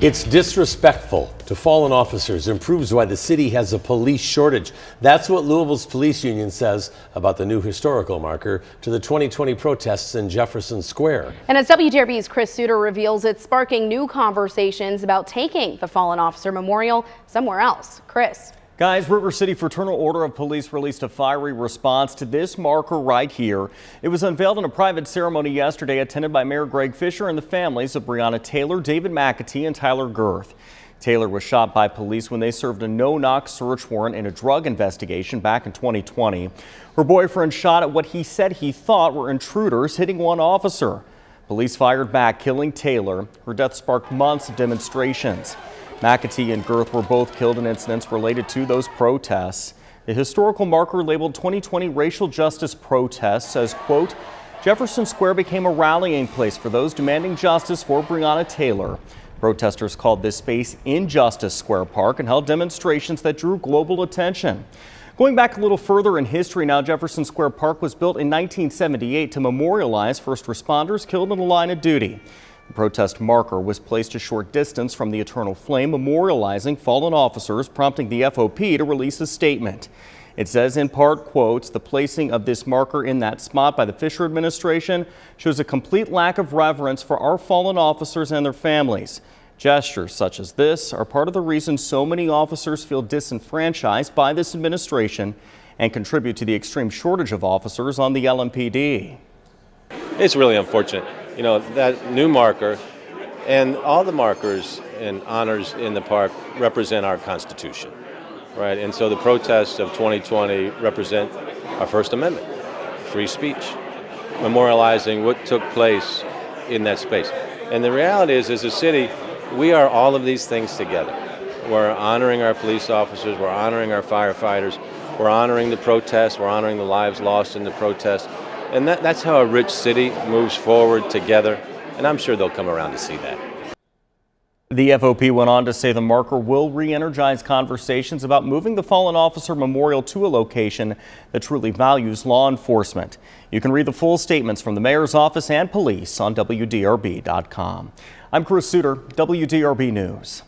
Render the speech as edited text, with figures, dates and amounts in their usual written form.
It's disrespectful to fallen officers and proves why the city has a police shortage. That's what Louisville's police union says about the new historical marker to the 2020 protests in Jefferson Square. And as WDRB's Chris Suter reveals, it's sparking new conversations about taking the fallen officer memorial somewhere else. Chris. Guys, River City Fraternal Order of Police released a fiery response to this marker right here. It was unveiled in a private ceremony yesterday attended by Mayor Greg Fisher and the families of Breonna Taylor, David McAtee, and Tyler Gerth. Taylor was shot by police when they served a no-knock search warrant in a drug investigation back in 2020. Her boyfriend shot at what he said he thought were intruders, hitting one officer. Police fired back, killing Taylor. Her death sparked months of demonstrations. McAtee and Gerth were both killed in incidents related to those protests. The historical marker labeled 2020 racial justice protests says, quote, Jefferson Square became a rallying place for those demanding justice for Breonna Taylor. Protesters called this space Injustice Square Park and held demonstrations that drew global attention. Going back a little further in history now, Jefferson Square Park was built in 1978 to memorialize first responders killed in the line of duty. The protest marker was placed a short distance from the eternal flame, memorializing fallen officers, prompting the FOP to release a statement. It says in part, quotes, the placing of this marker in that spot by the Fisher administration shows a complete lack of reverence for our fallen officers and their families. Gestures such as this are part of the reason so many officers feel disenfranchised by this administration and contribute to the extreme shortage of officers on the LMPD. It's really unfortunate. You know, that new marker and all the markers and honors in the park represent our Constitution, right? And so the protests of 2020 represent our First Amendment, free speech, memorializing what took place in that space. And the reality is, as a city, we are all of these things together. We're honoring our police officers, we're honoring our firefighters, we're honoring the protests, we're honoring the lives lost in the protests. And that's how a rich city moves forward together, and I'm sure they'll come around to see that. The FOP went on to say the marker will re-energize conversations about moving the fallen officer memorial to a location that truly values law enforcement. You can read the full statements from the mayor's office and police on WDRB.com. I'm Chris Suter, WDRB News.